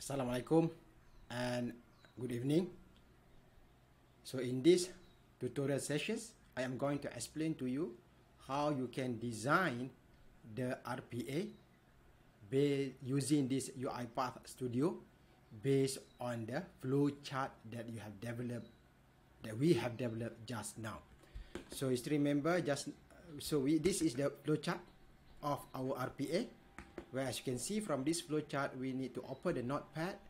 Assalamualaikum and good evening. So in this tutorial sessions, I am going to explain to you how you can design the RPA using this UiPath Studio based on the flow chart that we have developed just now. So just remember, this is the flow chart of our RPA. Where, as you can see from this flow chart, we need to open the notepad.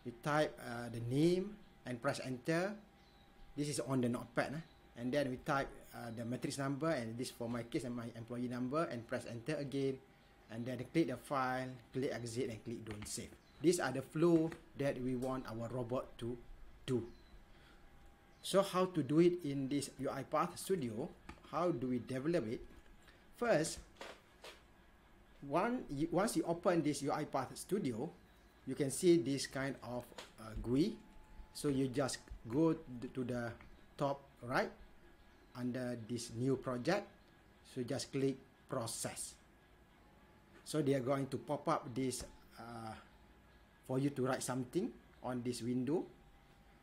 We type the name and press enter. This is on the notepad, and then we type the matrix number, and this for my case and my employee number, and press enter again, and then click the file, click exit, and click don't save. These are the flow that we want our robot to do. So how to do it in this UiPath Studio? How do we develop it? First, once you open this UiPath Studio, you can see this kind of GUI. So you just go to the top right under this new project. So just click process. So they are going to pop up this for you to write something on this window.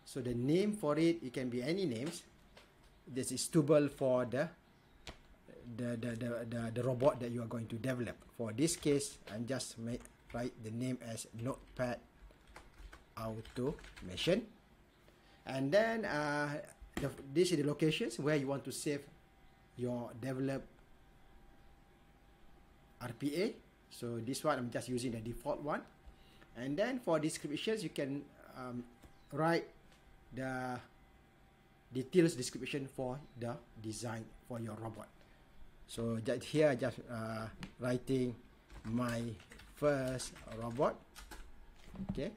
So the name for it can be any names. This is suitable for the robot that you are going to develop. For this case, I'm just write the name as Notepad Automation, and then this is the locations where you want to save your developed RPA. So this one I'm just using the default one, and then for descriptions you can write the details description for the design for your robot. So here just writing my first robot, okay,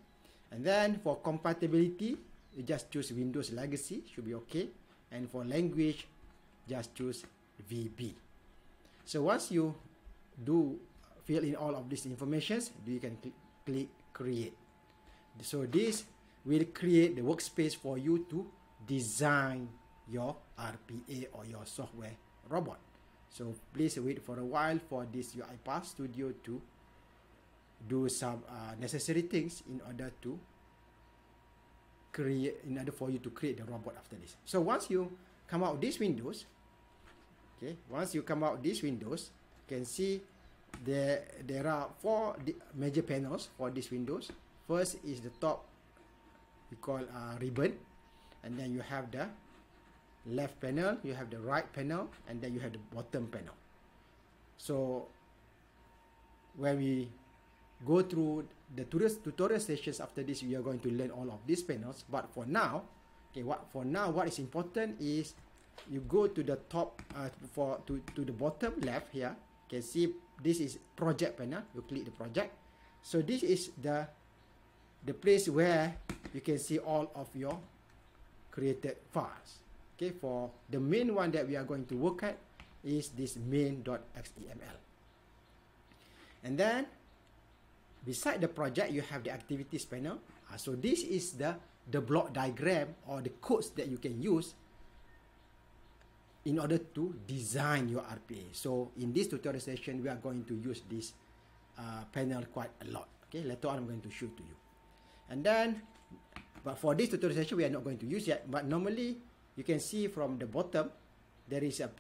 and then for compatibility you just choose Windows Legacy, should be okay, and for language just choose VB. So once you do fill in all of these informations, you can click create. So this will create the workspace for you to design your RPA or your software robot. So please wait for a while for this UiPath Studio to do some necessary things in order for you to create the robot after this. So once you come out these windows, okay, you can see there are four major panels for these windows. First is the top, we call ribbon, and then you have the left panel, you have the right panel, and then you have the bottom panel. So when we go through the tutorial sessions after this, we are going to learn all of these panels. But for now, okay, what is important is you go to the top to the bottom left here. You can see this is project panel. You click the project. So this is the place where you can see all of your created files. Okay, for the main one that we are going to work at is this main.xml. And then beside the project, you have the activities panel. So this is the block diagram or the codes that you can use in order to design your RPA. So in this tutorial session, we are going to use this panel quite a lot. Okay, later on I'm going to show to you. And then, but for this tutorial session, we are not going to use yet. But normally, you can see from the bottom, there is a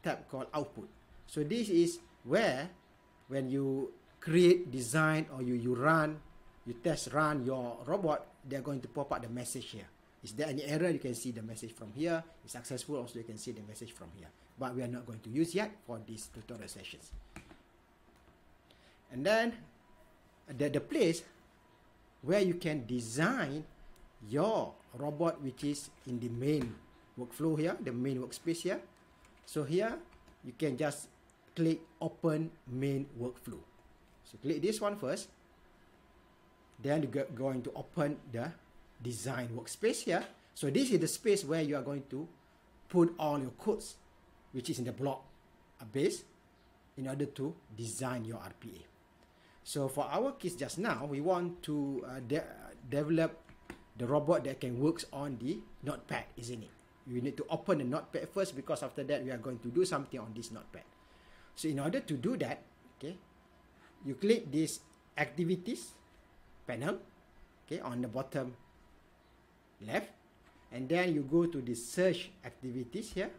tab called output. So this is where, when you create, design, or you test run your robot, they're going to pop up the message here. Is there any error? You can see the message from here. It's successful, also you can see the message from here. But we are not going to use yet for these tutorial sessions. And then the place where you can design your robot, which is in the main workflow here, the main workspace here. So here you can just click open main workflow. So click this one first, then you're going to open the design workspace here. So this is the space where you are going to put all your codes, which is in the block base, in order to design your RPA. So for our case just now, we want to develop the robot that can work on the notepad, isn't it? You need to open the notepad first, because after that we are going to do something on this notepad. So in order to do that, okay, you click this activities panel, okay, on the bottom left, and then you go to the search activities here,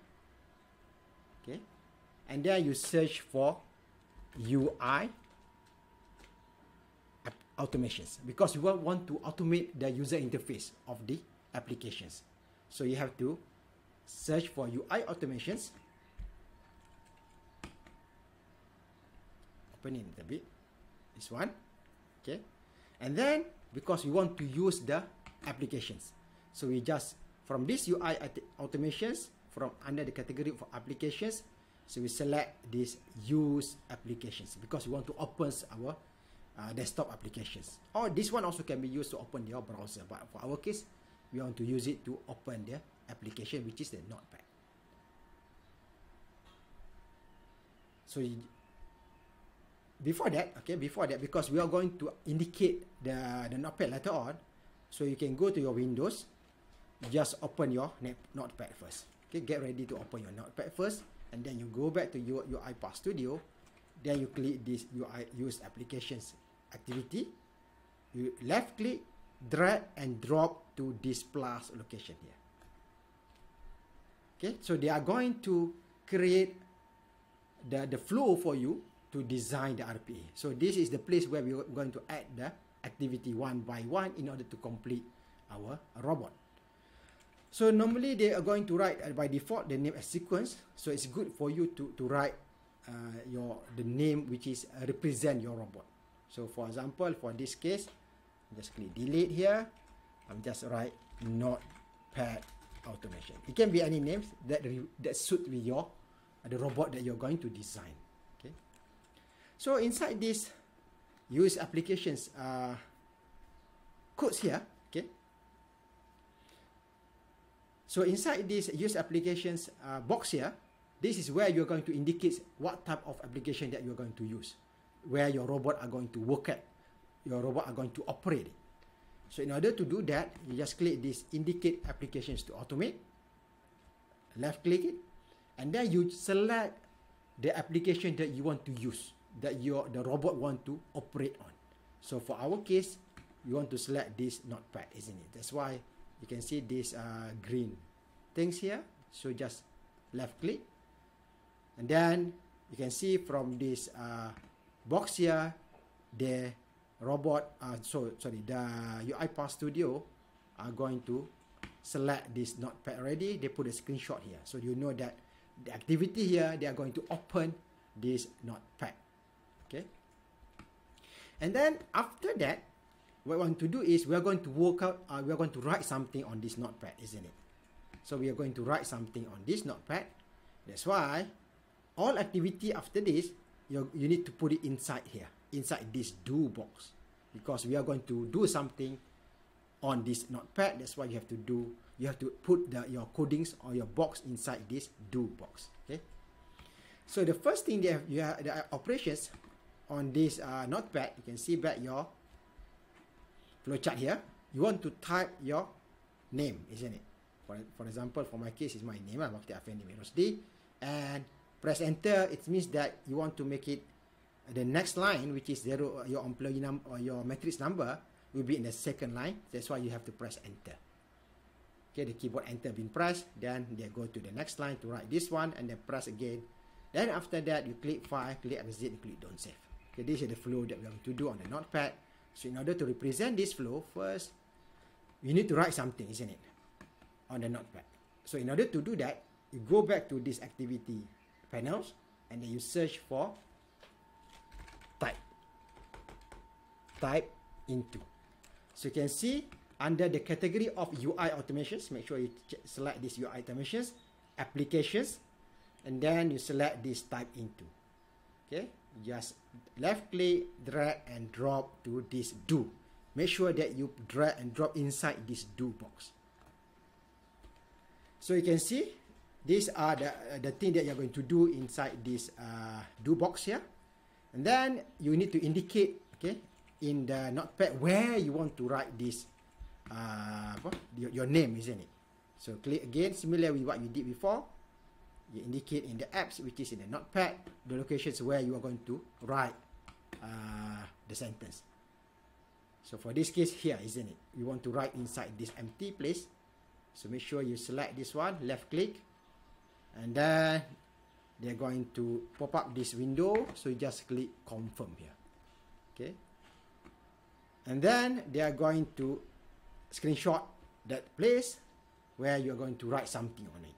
okay, and then you search for UI automations, because you want to automate the user interface of the applications. So you have to search for UI automations. Open it a bit, this one, okay, and then because we want to use the applications, so we just from this UI automations, from under the category for applications, so we select this use applications, because we want to open our desktop applications, or this one also can be used to open your browser, but for our case we want to use it to open the application, which is the Notepad. So before that, because we are going to indicate the Notepad later on, so you can go to your Windows, just open your Notepad first. Okay, get ready to open your Notepad first, and then you go back to your UiPath Studio. Then you click this UI use applications activity. You left click, drag and drop to this plus location here. Okay, so they are going to create the flow for you to design the RPA. So this is the place where we are going to add the activity one by one in order to complete our robot. So normally they are going to write by default the name as sequence. So it's good for you to write the name which is represent your robot. So for example, for this case, just click delete here. I'm just write Notepad automation. It can be any names that suit with your the robot that you're going to design. Okay. So inside this use applications codes here, okay. So inside this use applications box here, this is where you're going to indicate what type of application that you're going to use, where your robot are going to work at, your robot are going to operate it. So in order to do that, you just click this indicate applications to automate, left click it, and then you select the application that you want to use, that the robot want to operate on. So for our case, you want to select this Notepad, isn't it? That's why you can see this green things here. So just left click, and then you can see from this box here, the robot, the UiPath Studio are going to select this Notepad already. They put a screenshot here, so you know that the activity here, they are going to open this Notepad. Okay, and then after that, what we want to do is we are going to work out, we are going to write something on this Notepad, isn't it? So we are going to write something on this Notepad. That's why all activity after this, you need to put it inside here, inside this do box, because we are going to do something on this Notepad. That's why you have to put your codings or your box inside this do box. Okay. So the first thing you have the operations on this Notepad. You can see back your flowchart here. You want to type your name, isn't it? For example, for my case, is my name, Bakti Afendi Rosdi, and press enter. It means that you want to make it the next line, which is 0, your employee number or your matrix number will be in the second line. That's why you have to press enter. Okay, the keyboard enter been pressed, then they go to the next line to write this one, and then press again. Then after that, you click file, click exit, and click don't save. Okay, this is the flow that we are going to do on the Notepad. So in order to represent this flow, first you need to write something, isn't it, on the Notepad. So in order to do that, you go back to this activity panels, and then you search for type into. So you can see under the category of UI automations, make sure you select this UI automations, applications, and then you select this type into. Okay, just left click, drag and drop to this do. Make sure that you drag and drop inside this do box. So you can see these are the thing that you're going to do inside this do box here, and then you need to indicate, okay, in the Notepad where you want to write this your name, isn't it? So click again, similar with what you did before. You indicate in the apps, which is in the Notepad, the locations where you are going to write the sentence. So for this case here, isn't it? We want to write inside this empty place. So make sure you select this one, left click, and then they're going to pop up this window. So you just click confirm here. Okay. And then they are going to screenshot that place where you're going to write something on it.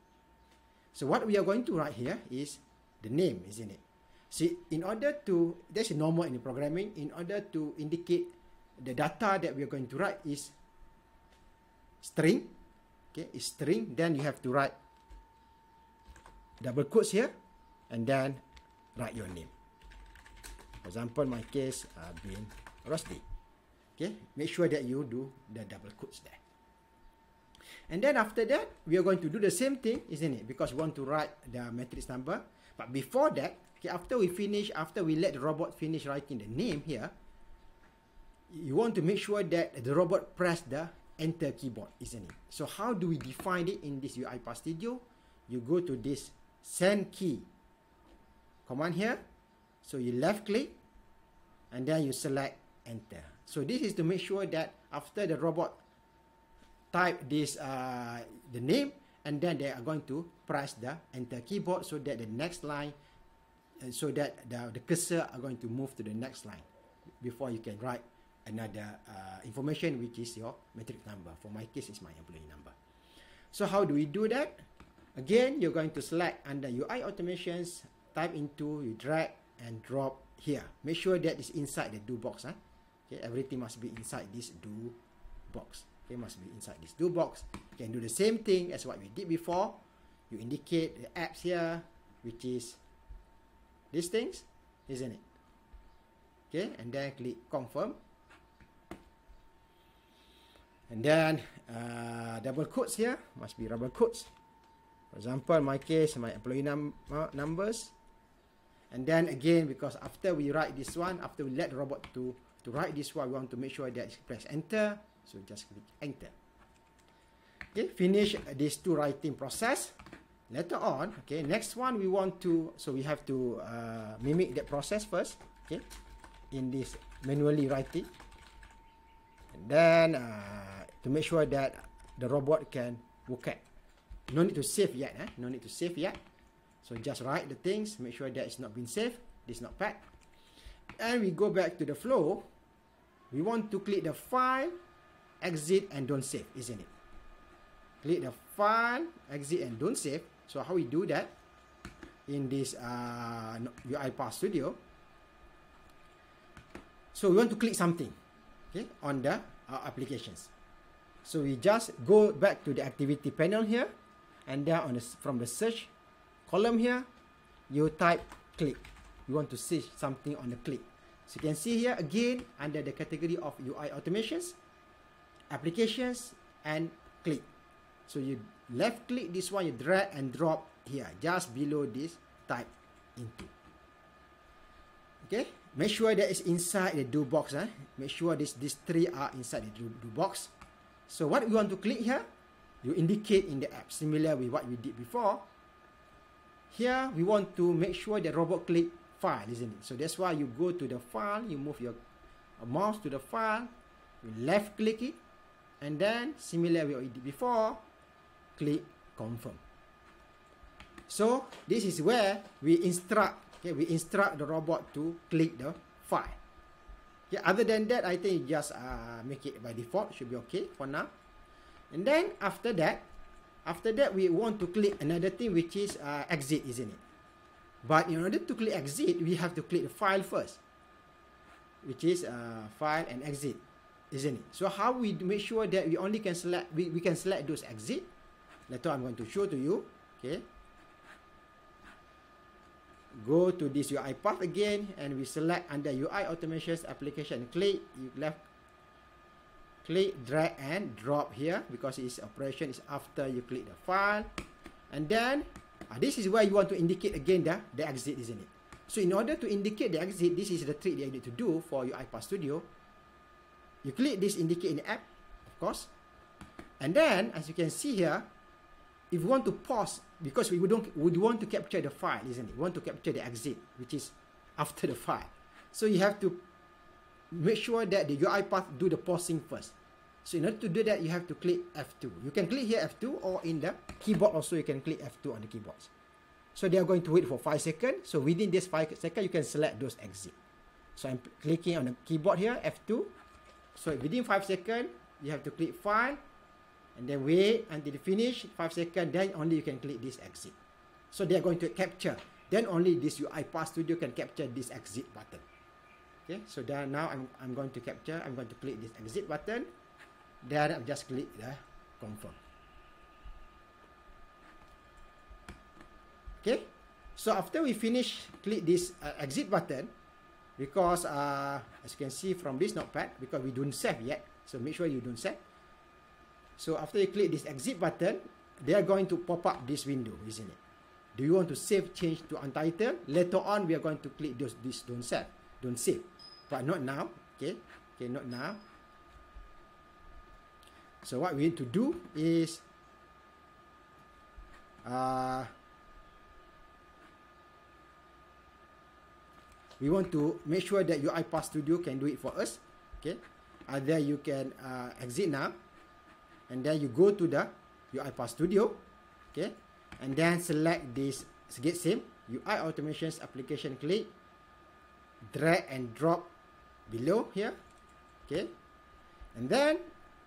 So what we are going to write here is the name, isn't it? See, in order to, that's normal in programming, in order to indicate the data that we are going to write is string. Okay, is string. Then you have to write double quotes here, and then write your name. For example, my case, bin Rosdi. Okay, make sure that you do the double quotes there. And then after that, we are going to do the same thing, isn't it? Because we want to write the matrix number. But before that, okay, after we let the robot finish writing the name here, you want to make sure that the robot press the enter keyboard, isn't it? So how do we define it in this UiPath Studio? You go to this send key command here. So you left click, and then you select enter. So this is to make sure that after the robot type this the name, and then they are going to press the enter keyboard, so that the next line, so that the cursor are going to move to the next line before you can write another information, which is your matrix number. For my case, it's my employee number. So how do we do that? Again, you're going to select under UI automations, type into, you drag and drop here. Make sure that it's inside the do box. Okay, everything must be inside this do box. Okay, must be inside this do box. You can do the same thing as what we did before. You indicate the apps here, which is these things, isn't it? Okay, and then click confirm. And then double quotes here, must be double quotes. For example, in my case, my employee numbers. And then again, because after we write this one, after we let the robot to write this one, we want to make sure that it press enter. So just click enter. Okay, finish these two writing process. Later on, okay, next one we want to, so we have to mimic that process first, okay, in this manually writing. And then to make sure that the robot can work at. No need to save yet, no need to save yet. So just write the things, make sure that it's not been saved, this is not packed. And we go back to the flow. We want to click the file, exit, and don't save, isn't it? Click the file, exit, and don't save. So how we do that in this UiPath Studio? So we want to click something, okay, on the applications. So we just go back to the activity panel here, and then on from the search column here, you type click. You want to search something on the click. So you can see here again under the category of UI automations, applications, and click. So you left click this one, you drag and drop here, just below this type into. Okay, make sure that it's inside the do box. Make sure these three are inside the do box. So what we want to click here, you indicate in the app, similar with what we did before. Here we want to make sure the robot click file, isn't it? So that's why you go to the file, you move your mouse to the file, you left click it, and then similar with what we did before, click confirm. So this is where we instruct, okay, we instruct the robot to click the file. Okay, other than that, I think just make it by default, should be okay for now. And then after that we want to click another thing, which is exit, isn't it? But in order to click exit, we have to click the file first, which is file and exit, isn't it? So how we make sure that we only can select, we can select those exit. Later I'm going to show to you. Okay, go to this UiPath again, and we select under UI automations application, click, you left click, drag and drop here, because its operation is after you click the file. And then this is where you want to indicate again the exit, isn't it? So in order to indicate the exit, this is the trick that you need to do for UiPath Studio. You click this indicate in the app, of course, and then as you can see here, if you want to pause, because we want to capture the file, isn't it? We want to capture the exit, which is after the file. So you have to make sure that the UiPath do the pausing first. So in order to do that, you have to click F2. You can click here F2, or in the keyboard also you can click F2 on the keyboards. So they are going to wait for 5 seconds. So within this 5 seconds, you can select those exit. So I'm clicking on the keyboard here, F2. So within 5 seconds, you have to click File, and then wait until it finish 5 seconds. Then only you can click this exit. So they are going to capture. Then only this UiPath Studio can capture this exit button. Okay. So then now I'm going to capture. I'm going to click this exit button. Then I'll just click the confirm. Okay. So after we finish, click this exit button, because as you can see from this notepad, because we don't save yet, so make sure you don't save. So after you click this exit button, they are going to pop up this window, isn't it? Do you want to save change to untitled? Later on, we are going to click this don't save, but not now. Okay, not now. So what we need to do is we want to make sure that UiPath Studio can do it for us. Okay, either you can exit now, and then you go to the UiPath Studio. Okay, and then select this get same UI automations application, click, drag and drop below here. Okay, and then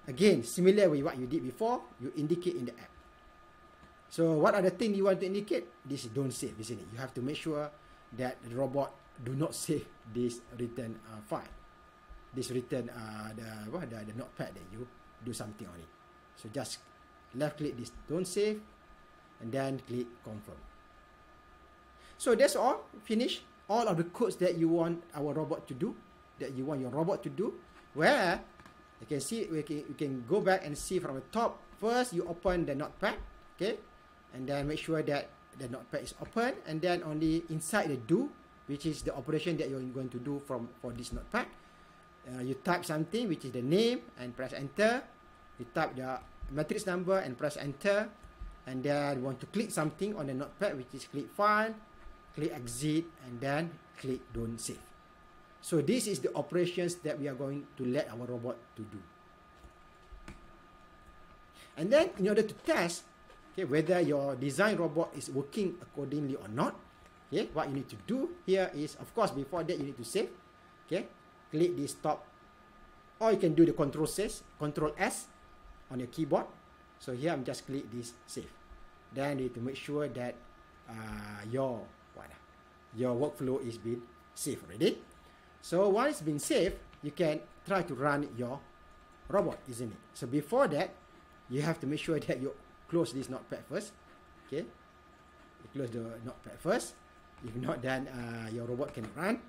again, similar with what you did before, you indicate in the app. So what are the things you want to indicate? This is don't save, isn't it? You have to make sure that the robot do not save this return file. This return the notepad that you do something on it. So just left click this don't save, and then click confirm. So that's all. Finish all of the codes that you want our robot to do, that you want your robot to do. Where you can see, we can go back and see from the top. First, you open the notepad, okay, and then make sure that the notepad is open, and then only inside the do, which is the operation that you're going to do for this notepad. You type something, which is the name, and press enter. You type the matrix number and press enter, and then you want to click something on the notepad, which is click file, click exit, and then click don't save. So this is the operations that we are going to let our robot to do. And then in order to test, okay, whether your design robot is working accordingly or not, okay, what you need to do here is, of course, before that you need to save. Okay, click this top, or you can do the Control S on your keyboard. So here I'm just click this save. Then you need to make sure that your workflow is being saved already. So once it's been saved, you can try to run your robot, isn't it? So before that, you have to make sure that you close this notepad first. Okay, you close the notepad first. If not, then your robot cannot run.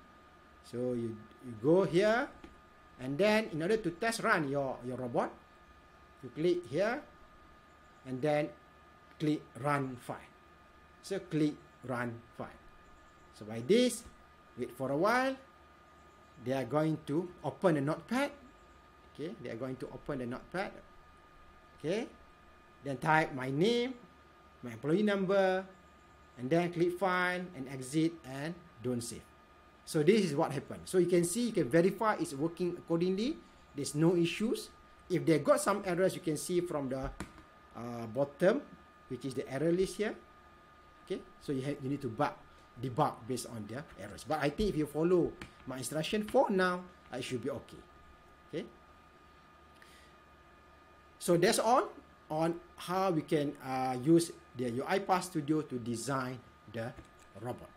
So you go here, and then in order to test run your robot, you click here, and then click run file. So click run file. So by this, wait for a while. They are going to open the notepad. Okay, they are going to open the notepad. Okay, then type my name, my employee number, and then click file and exit and don't save. So this is what happened. So you can see, you can verify it's working accordingly. There's no issues. If they got some errors, you can see from the bottom, which is the error list here. Okay, so you need to debug based on the errors. But I think if you follow my instruction for now, it should be okay. Okay. So that's all on how we can use the UiPath Studio to design the robot.